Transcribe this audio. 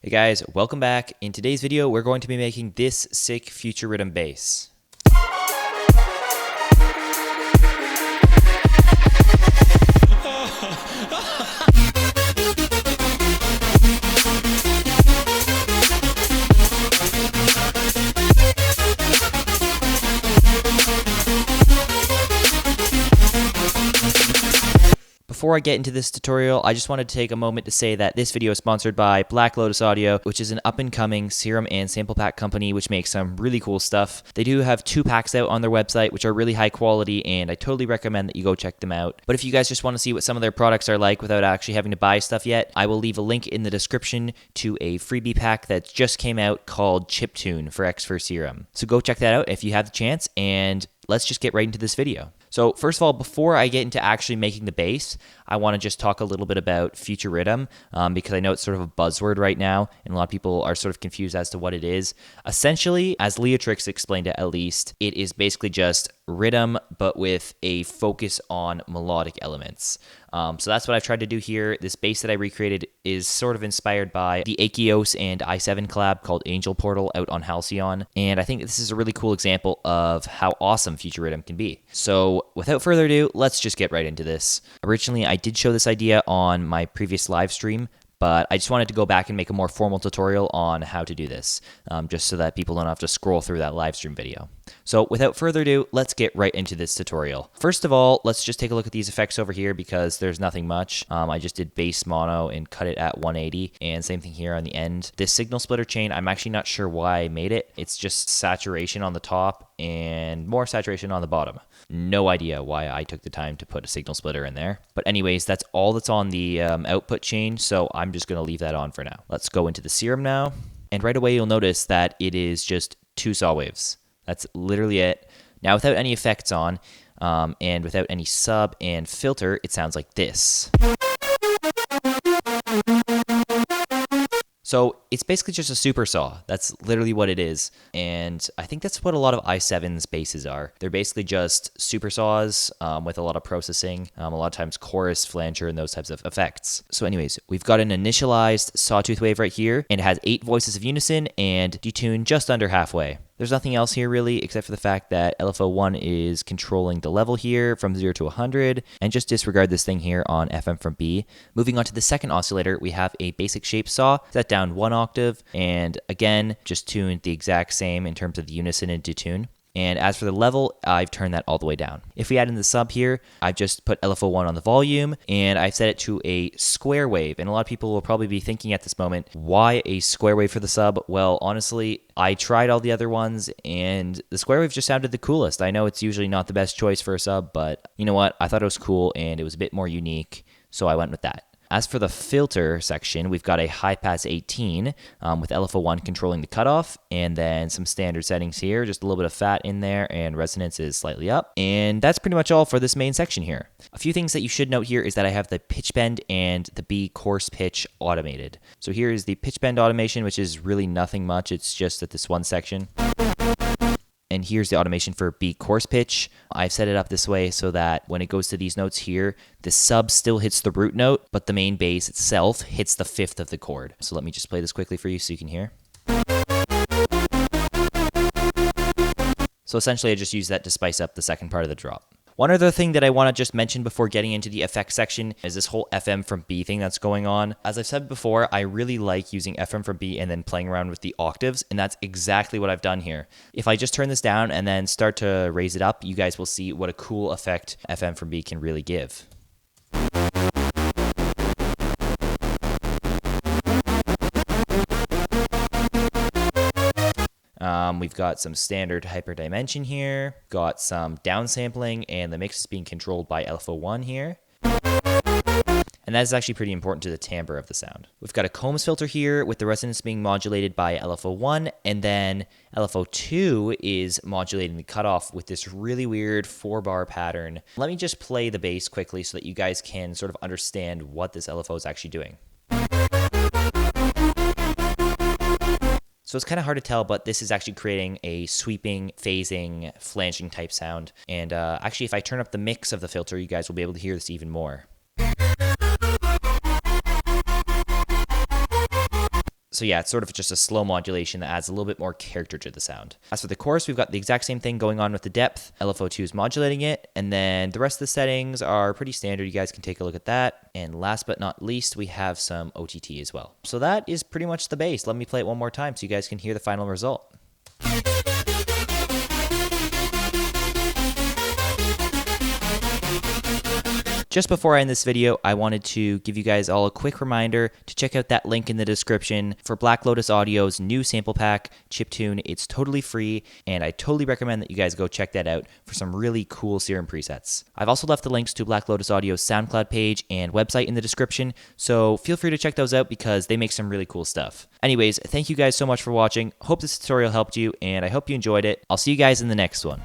Hey guys, welcome back. In today's video, we're going to be making this sick future rhythm bass. Before I get into this tutorial, I just wanted to take a moment to say that this video is sponsored by Black Lotus Audio, which is an up-and-coming Serum and sample pack company which makes some really cool stuff. They do have 2 packs out on their website, which are really high quality, and I totally recommend that you go check them out. But if you guys just want to see what some of their products are like without actually having to buy stuff yet, I will leave a link in the description to a freebie pack that just came out called Chiptune for xfer Serum. So go check that out if you have the chance, and let's just get right into this video. So first of all, before I get into actually making the bass, I want to just talk a little bit about future rhythm because I know it's sort of a buzzword right now, and a lot of people are sort of confused as to what it is. Essentially, as Leatrix explained it at least, it is basically just rhythm, but with a focus on melodic elements. So that's what I've tried to do here. This bass that I recreated is sort of inspired by the Akeos and i7 collab called Angel Portal out on Halcyon, and I think this is a really cool example of how awesome future rhythm can be. So without further ado, let's just get right into this. Originally, I did show this idea on my previous live stream, but I just wanted to go back and make a more formal tutorial on how to do this, just so that people don't have to scroll through that live stream video. So without further ado, let's get right into this tutorial. First of all, let's just take a look at these effects over here because there's nothing much. I just did bass mono and cut it at 180, and same thing here on the end. This signal splitter chain, I'm actually not sure why I made it. It's just saturation on the top and more saturation on the bottom. No idea why I took the time to put a signal splitter in there. But anyways, that's all that's on the output chain, so I'm just going to leave that on for now. Let's go into the Serum now, and right away you'll notice that it is just 2 saw waves. That's literally it. Now without any effects on, and without any sub and filter, it sounds like this. So it's basically just a super saw. That's literally what it is. And I think that's what a lot of i7's basses are. They're basically just super saws with a lot of processing, a lot of times chorus, flanger, and those types of effects. So anyways, we've got an initialized sawtooth wave right here, and it has 8 voices of unison and detuned just under halfway. There's nothing else here really except for the fact that LFO1 is controlling the level here from 0 to 100, and just disregard this thing here on FM from B. Moving on to the second oscillator, we have a basic shape saw set down 1 octave, and again, just tuned the exact same in terms of the unison and detune. And as for the level, I've turned that all the way down. If we add in the sub here, I've just put LFO1 on the volume, and I've set it to a square wave. And a lot of people will probably be thinking at this moment, why a square wave for the sub? Well, honestly, I tried all the other ones, and the square wave just sounded the coolest. I know it's usually not the best choice for a sub, but you know what? I thought it was cool, and it was a bit more unique, so I went with that. As for the filter section, we've got a high pass 18 with LFO1 controlling the cutoff, and then some standard settings here, just a little bit of fat in there, and resonance is slightly up. And that's pretty much all for this main section here. A few things that you should note here is that I have the pitch bend and the B coarse pitch automated. So here is the pitch bend automation, which is really nothing much. It's just at this one section. And here's the automation for B coarse pitch. I've set it up this way so that when it goes to these notes here, the sub still hits the root note, but the main bass itself hits the 5th of the chord. So let me just play this quickly for you so you can hear. So essentially I just use that to spice up the second part of the drop. One other thing that I want to just mention before getting into the effects section is this whole FM from B thing that's going on. As I've said before, I really like using FM from B and then playing around with the octaves, and that's exactly what I've done here. If I just turn this down and then start to raise it up, you guys will see what a cool effect FM from B can really give. We've got some standard hyperdimension here, got some downsampling, and the mix is being controlled by LFO1 here. And that is actually pretty important to the timbre of the sound. We've got a Combs filter here with the resonance being modulated by LFO1, and then LFO2 is modulating the cutoff with this really weird 4-bar pattern. Let me just play the bass quickly so that you guys can sort of understand what this LFO is actually doing. So it's kind of hard to tell, but this is actually creating a sweeping, phasing, flanging type sound. And actually, if I turn up the mix of the filter, you guys will be able to hear this even more. So yeah, it's sort of just a slow modulation that adds a little bit more character to the sound. As for the chorus, we've got the exact same thing going on with the depth. LFO2 is modulating it, and then the rest of the settings are pretty standard. You guys can take a look at that. And last but not least, we have some OTT as well. So that is pretty much the bass. Let me play it one more time so you guys can hear the final result. Just before I end this video, I wanted to give you guys all a quick reminder to check out that link in the description for Black Lotus Audio's new sample pack, Chiptune. It's totally free, and I totally recommend that you guys go check that out for some really cool Serum presets. I've also left the links to Black Lotus Audio's SoundCloud page and website in the description, so feel free to check those out because they make some really cool stuff. Anyways, thank you guys so much for watching. Hope this tutorial helped you, and I hope you enjoyed it. I'll see you guys in the next one.